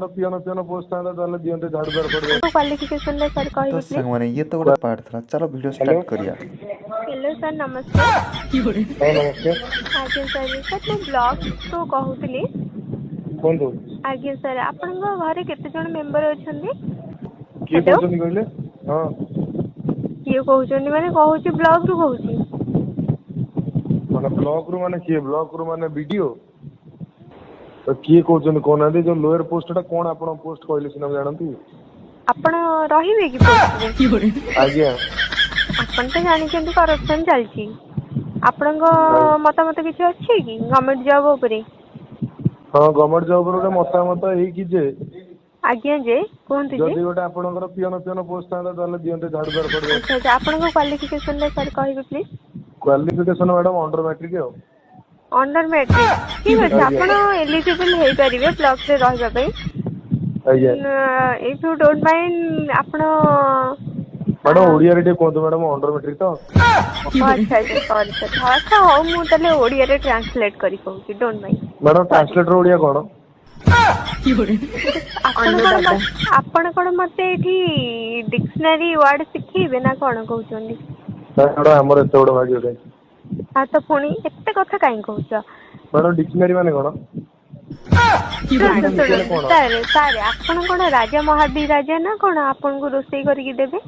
Peon peon post था ताले दियंते झाड़ू बार पड़ जाए क्वालिफिकेशन रे सर कहि तो प्लीज। संग माने ये तो गोटे पार्ट था। चलो वीडियो स्टार्ट करिया। हेलो सर नमस्कार। नमस्ते आज्ञा सर सर मैं ब्लॉग तो कहूतली। कोन दो आज्ञा सर आपन घरे केते जण मेंबर अछंदी? के कहउछन कहले? हां किए कहउछन माने कहूची ब्लॉग रु कहूची माने ब्लॉग रू माने के ब्लॉग रू माने वीडियो तो किए कहउछन कोना दे जो लोअर पोस्टटा कोन आपण पोस्ट कहले सिना जानंती आपण रहिबे कि पोस्ट रे? आज्ञा आपण तो जानि केंती करप्शन चलची आपण मतामत किछि अछि कि गवर्नमेंट जॉब उपरे? हां गवर्नमेंट जॉब रो मतामत हे कि जे आज्ञा जे कोन जे जदी गोटे आपणकर पियोन पियोन पोस्ट था ताले दियंते झाड़ू बार पड़ जाए। अच्छा आपण क्वालिफिकेशन रे सर कहिबे please. Qualification madam under matric है अंडर मैट्रिक ठीक अछि आपण एलिजिबल हे परिबे ब्लॉक रे रहबा पई। आज्ञा इफ यू डोंट माइंड आपण मैडम ओडिया रे कोन मैडम अंडर मैट्रिक तो अच्छा अच्छा सॉरी सर अच्छा हो मु तले ओडिया रे ट्रांसलेट करी कहूची don't mind. Madam translator Odia कोन आपण कोन मते एठी डिक्शनरी वर्ड सिखीबे ना कोन कहउचंदी? मैडम हमर एते बड़ भाग्य है आ तो पुणी एते कथा काई कहउछ? मैडम डिक्शनरी माने कोन सारे सारे आपण कोन राजा महाबीराजा ना कोन आपण को रोसई करिक देबे?